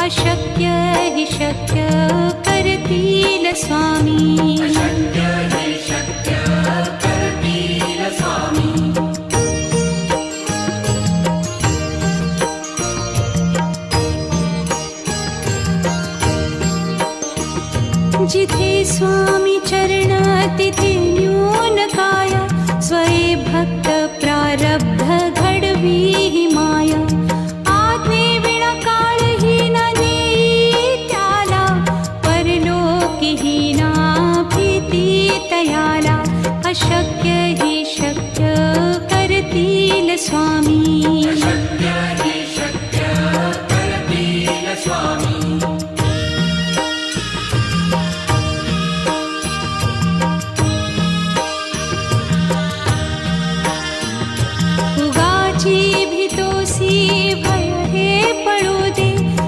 अशक्य हि शक्य करतील स्वामी. अशक्य हि शक्य करतील स्वामी. जिथे स्वामी चरण तिथे न्यून काया. स्वये भक्त प्रारब्ध घडवी हि माया. आज्ञे विना काळहीन नेई त्याला. परलोकीहीना भीती तयाला. अशक्य हि शक्य करतील स्वामी. अशक्य हि शक्य करतील स्वामी.